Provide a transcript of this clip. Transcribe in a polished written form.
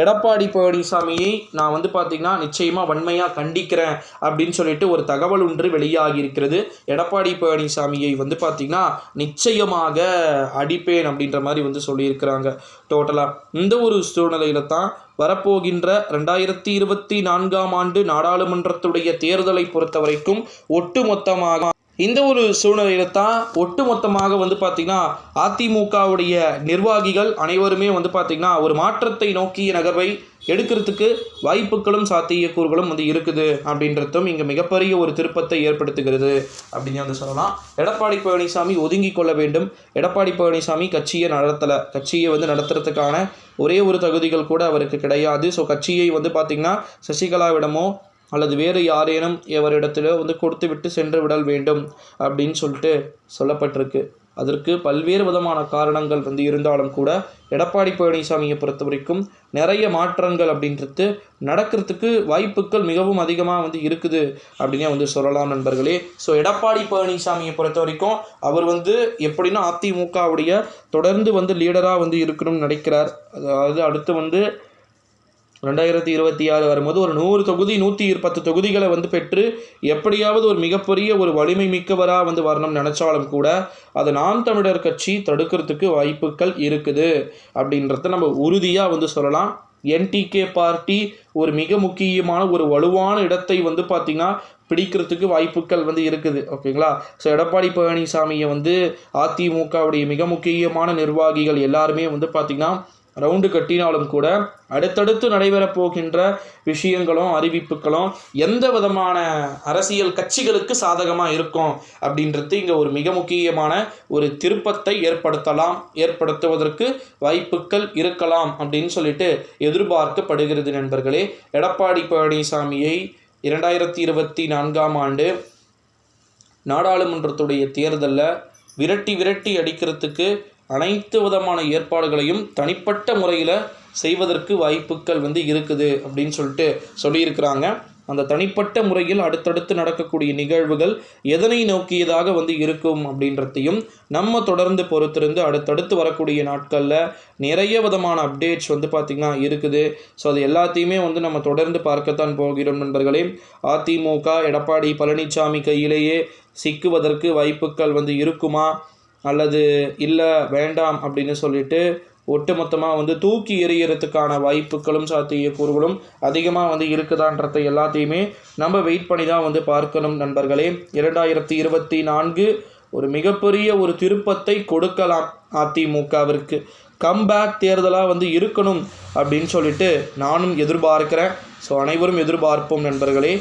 எடப்பாடி பழனிசாமியை நான் பார்த்தீங்கன்னா நிச்சயமாக வன்மையாக கண்டிக்கிறேன் அப்படின்னு சொல்லிட்டு ஒரு தகவல் ஒன்று வெளியாகி இருக்கிறது. எடப்பாடி பழனிசாமியை பார்த்தீங்கன்னா நிச்சயமாக அடிப்பேன் அப்படின்ற மாதிரி சொல்லியிருக்கிறாங்க. டோட்டலாக இந்த ஒரு சூழ்நிலையில தான் வரப்போகின்ற 2024ஆம் ஆண்டு நாடாளுமன்றத்துடைய தேர்தலை பொறுத்த வரைக்கும் ஒட்டுமொத்தமாக இந்த ஒரு சூழ்நிலையில தான் ஒட்டுமொத்தமாக பார்த்தீங்கன்னா அதிமுகவுடைய நிர்வாகிகள் அனைவருமே பார்த்தீங்கன்னா ஒரு மாற்றத்தை நோக்கிய நகர்வை எடுக்கிறதுக்கு வாய்ப்புகளும் சாத்தியக்கூறுகளும் இருக்குது அப்படின்றதும் இங்கே மிகப்பெரிய ஒரு திருப்பத்தை ஏற்படுத்துகிறது அப்படின்னு சொல்லலாம். எடப்பாடி பழனிசாமி ஒதுங்கி கொள்ள வேண்டும். எடப்பாடி பழனிசாமி கட்சியை நடத்துறதுக்கான ஒரே ஒரு தகுதிகள் கூட அவருக்கு கிடையாது. ஸோ கட்சியை பார்த்தீங்கன்னா சசிகலாவிடமோ அல்லது வேறு யாரேனும் எவரிடத்திலோ கொடுத்து விட்டு சென்று விடல் வேண்டும் அப்படின்னு சொல்லிட்டு சொல்லப்பட்டிருக்கு. அதற்கு பல்வேறு விதமான காரணங்கள் இருந்தாலும் கூட எடப்பாடி பழனிசாமியை பொறுத்த வரைக்கும் நிறைய மாற்றங்கள் அப்படின்றது நடக்கிறதுக்கு வாய்ப்புகள் மிகவும் அதிகமாக இருக்குது அப்படின்னே சொல்லலாம் நண்பர்களே. ஸோ எடப்பாடி பழனிசாமியை பொறுத்த வரைக்கும் அவர் எப்படின்னா அதிமுகவுடைய தொடர்ந்து லீடராக இருக்கணும்னு நினைக்கிறார். அதாவது அடுத்து 2026 வரும்போது ஒரு 100 தொகுதி 110 தொகுதிகளை பெற்று எப்படியாவது ஒரு மிகப்பெரிய ஒரு வலிமை மிக்கவராக வரணும்னு நினச்சாலும் கூட அதை நாம் தமிழர் கட்சி தடுக்கிறதுக்கு வாய்ப்புகள் இருக்குது அப்படின்றத நம்ம உறுதியாக சொல்லலாம். என்டிகே பார்ட்டி ஒரு மிக முக்கியமான ஒரு வலுவான இடத்தை பார்த்திங்கன்னா பிடிக்கிறதுக்கு வாய்ப்புகள் இருக்குது. ஓகேங்களா. ஸோ எடப்பாடி பழனிசாமியை அதிமுகவுடைய மிக முக்கியமான நிர்வாகிகள் எல்லாருமே பார்த்திங்கன்னா ரவுண்டு கட்டினாலும் கூட அடுத்தடுத்து நடைபெறப் போகின்ற விஷயங்களும் அறிவிப்புகளும் எந்த விதமான அரசியல் கட்சிகளுக்கு சாதகமாக இருக்கும் அப்படின்றது இங்கே ஒரு மிக முக்கியமான ஒரு திருப்பத்தை ஏற்படுத்துவதற்கு வாய்ப்புகள் இருக்கலாம் அப்படின்னு சொல்லிட்டு எதிர்பார்க்கப்படுகிறது நண்பர்களே. எடப்பாடி பழனிசாமியை 2024ஆம் ஆண்டு நாடாளுமன்றத்துடைய தேர்தலில் விரட்டி அடிக்கிறதுக்கு அனைத்து விதமான ஏற்பாடுகளையும் தனிப்பட்ட முறையில் செய்வதற்கு வாய்ப்புகள் இருக்குது அப்படின்னு சொல்லியிருக்கிறாங்க. அந்த தனிப்பட்ட முறையில் அடுத்தடுத்து நடக்கக்கூடிய நிகழ்வுகள் எதனை நோக்கியதாக இருக்கும் அப்படின்றதையும் நம்ம தொடர்ந்து பொறுத்திருந்து அடுத்தடுத்து வரக்கூடிய நாட்களில் நிறைய விதமான அப்டேட்ஸ் பார்த்திங்கன்னா இருக்குது. ஸோ அது எல்லாத்தையுமே நம்ம தொடர்ந்து பார்க்கத்தான் போகிறோம் நண்பர்களே. அதிமுக எடப்பாடி பழனிசாமி கையிலேயே சிக்குவதற்கு வாய்ப்புகள் இருக்குமா அல்லது இல்லை வேண்டாம் அப்படின்னு சொல்லிட்டு ஒட்டுமொத்தமாக தூக்கி எறிகிறதுக்கான வாய்ப்புகளும் சாத்தியக்கூறுகளும் அதிகமாக இருக்குதான்றதை எல்லாத்தையுமே நம்ம வெயிட் பண்ணி தான் பார்க்கணும் நண்பர்களே. 2024 ஒரு மிகப்பெரிய ஒரு திருப்பத்தை கொடுக்கலாம் அதிமுகவிற்கு. கம்பேக் தேர்தலாக இருக்கணும் அப்படின்னு சொல்லிட்டு நானும் எதிர்பார்க்கிறேன். ஸோ அனைவரும் எதிர்பார்ப்போம் நண்பர்களே.